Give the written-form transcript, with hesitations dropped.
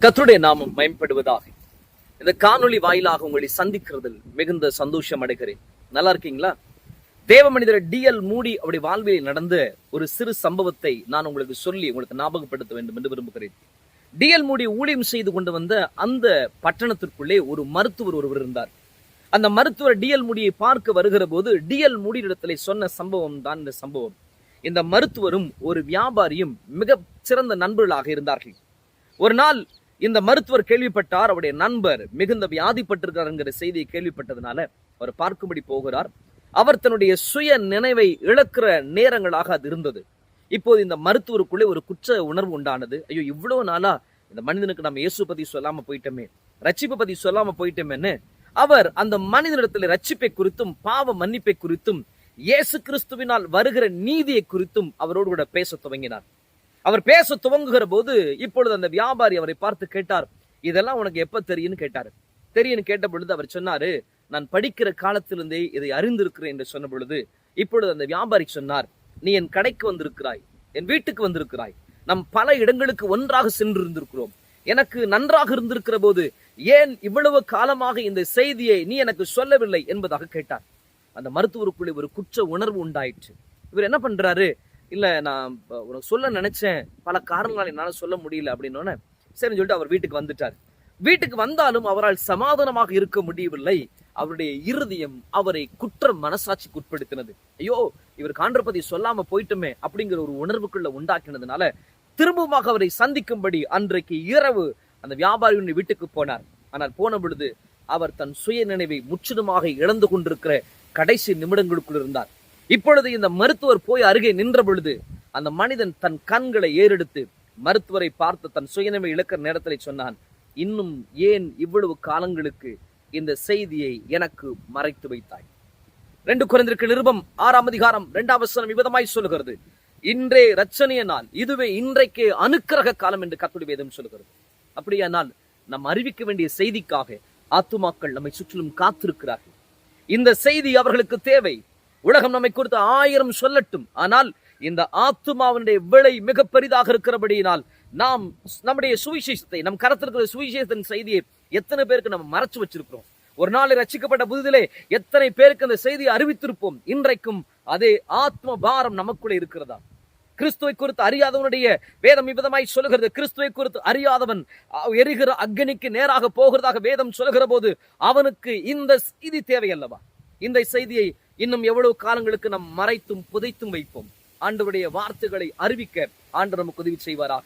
கர்த்தருடைய நாமம் மயம்படுவதாக. இந்த காணொளி வாயிலாக உங்களை சந்திக்கிறதில் மிகுந்த சந்தோஷம் அடைகிறேன். நல்லா இருக்கீங்களா? தேவ மனிதர் டிஎல் மூடி அவருடைய வாழ்வில் நடந்த ஒரு சிறு சம்பவத்தை நான் உங்களுக்கு சொல்லி உங்களுக்கு ஞாபகப்படுத்த வேண்டும் என்று விரும்புகிறேன். டிஎல் மூடி ஊழியம் செய்து கொண்டு வந்த அந்த பட்டணத்திற்குள்ளே ஒரு மருத்துவர் ஒருவர் இருந்தார். அந்த மருத்துவர் டிஎல் மூடியை பார்க்க வருகிற போது டிஎல் மூடி இடத்திலே சொன்ன சம்பவம் தான் இந்த சம்பவம். இந்த மருத்துவரும் ஒரு வியாபாரியும் மிக சிறந்த நண்பர்களாக இருந்தார்கள். ஒரு நாள் இந்த மருத்துவர் கேள்விப்பட்டார், அவருடைய நண்பர் மிகுந்த வியாதிப்பட்டிருக்காருங்கிற செய்தியை கேள்விப்பட்டதுனால அவர் பார்க்கும்படி போகிறார். அவர் தன்னுடைய சுய நினைவை இழக்கிற நேரங்களாக அது இருந்தது. இப்போது இந்த மருத்துவருக்குள்ளே ஒரு குற்ற உணர்வு உண்டானது. ஐயோ, இவ்வளவு நாளா இந்த மனிதனுக்கு நம்ம இயேசு பத்தி சொல்லாம போயிட்டோமே, ரட்சிப்பை பத்தி சொல்லாம போயிட்டோமேன்னு அவர் அந்த மனிதனிடத்தில் ரட்சிப்பை குறித்தும் பாவ மன்னிப்பை குறித்தும் இயேசு கிறிஸ்துவினால் வருகிற நீதியை குறித்தும் அவரோடு கூட பேச துவங்கினார். அவர் பேச துவங்குகிற போது இப்பொழுது அந்த வியாபாரி அவரை பார்த்து கேட்டார், இதெல்லாம் உனக்கு எப்ப தெரியும்னு கேட்டாரு. தெரியும்னு கேட்ட பொழுது அவர் சொன்னாரு, நான் படிக்கிற காலத்திலிருந்தே இதை அறிந்திருக்கிறேன் என்று சொன்ன பொழுது இப்பொழுது அந்த வியாபாரி சொன்னார், நீ என் கடைக்கு வந்திருக்கிறாய், என் வீட்டுக்கு வந்திருக்கிறாய், நம் பல இடங்களுக்கு ஒன்றாக சென்று இருந்திருக்கிறோம். எனக்கு நன்றாக இருந்திருக்கிற போது ஏன் இவ்வளவு காலமாக இந்த செய்தியை நீ எனக்கு சொல்லவில்லை என்பதாக கேட்டார். அந்த மருத்துவருக்குள்ளே ஒரு குற்ற உணர்வு உண்டாயிற்று. இவர் என்ன பண்றாரு, இல்ல நான் உனக்கு சொல்ல நினைச்சேன், பல காரணங்களால் என்னால சொல்ல முடியல அப்படின்னு சரின்னு சொல்லிட்டு அவர் வீட்டுக்கு வந்துட்டார். வீட்டுக்கு வந்தாலும் அவரால் சமாதானமாக இருக்க முடியவில்லை. அவருடைய இருதயம் அவரை குற்ற மனசாட்சிக்கு உட்படுத்தினது. ஐயோ, இவர் காண்றபதி சொல்லாம போயிட்டுமே அப்படிங்கிற ஒரு உணர்வுக்குள்ள உண்டாக்கினதுனால திரும்பமாக அவரை சந்திக்கும்படி அன்றைக்கு இரவு அந்த வியாபாரியின் வீட்டுக்கு போனார். ஆனால் போன பொழுது அவர் தன் சுய நினைவை முற்றிலுமாக இழந்து கொண்டிருக்கிற கடைசி நிமிடங்களுக்குள் இருந்தார். இப்பொழுது இந்த மருத்துவர் போய் அருகே நின்ற பொழுது அந்த மனிதன் தன் கண்களை ஏறெடுத்து மருத்துவரை பார்த்து தன் சுயநிலை இழக்கிற நேரத்தில் சொன்னான், இன்னும் ஏன் இவ்வளவு காலங்களுக்கு இந்த செய்தியை எனக்கு மறைத்து வைத்தாய்? 2 கொரிந்தியர் நிருபம் 6ஆம் அதிகாரம் 2ஆம் வசனம் இவ்விதமாய் சொல்லுகிறது, இன்றே இரட்சணிய நாள், இதுவே இன்றைக்கே அனுக்கிரக காலம் என்று கர்த்தருடைய வேதம் சொல்லுகிறது. அப்படியானால் நாம் அறிவிக்க வேண்டிய செய்திக்காக ஆத்துமாக்கள் நம்மை சுற்றிலும் காத்திருக்கிறார்கள். இந்த செய்தி அவர்களுக்கு தேவை. உலகம் நம்மை குறித்து 1000 சொல்லட்டும், ஆனால் இந்த ஆத்துமாவுடைய விலை மிக பெரிதாக இருக்கிறபடியினால் நாம் நம்முடைய சுவிசேஷத்தை, நம் கரத்திற்கிற சுவிசேஷத்தின் செய்தியை எத்தனை பேருக்கு நம்ம மறைச்சு வச்சிருக்கிறோம்? ஒரு நாள் ரட்சிக்கப்பட்ட புதிதிலே எத்தனை பேருக்கு அந்த செய்தியை அறிவித்திருப்போம்? இன்றைக்கும் அதே ஆத்ம பாரம் நமக்குள்ளே இருக்கிறதா? கிறிஸ்துவை குறித்து அறியாதவனுடைய வேதம் இவ்விதமாய் சொல்லுகிறது, கிறிஸ்துவை குறித்து அறியாதவன் எரிகிற அக்னிக்கு நேராக போகிறதாக வேதம் சொல்லுகிற போது அவனுக்கு இந்த செய்தி தேவை அல்லவா? இந்த செய்தியை இன்னும் எவ்வளவு காலங்களுக்கு நாம் மறைத்தும் புதைத்தும் வைப்போம்? ஆண்டவருடைய வார்த்தைகளை அறிவிக்க ஆண்டவர் நமக்கு உதவி செய்வாராக.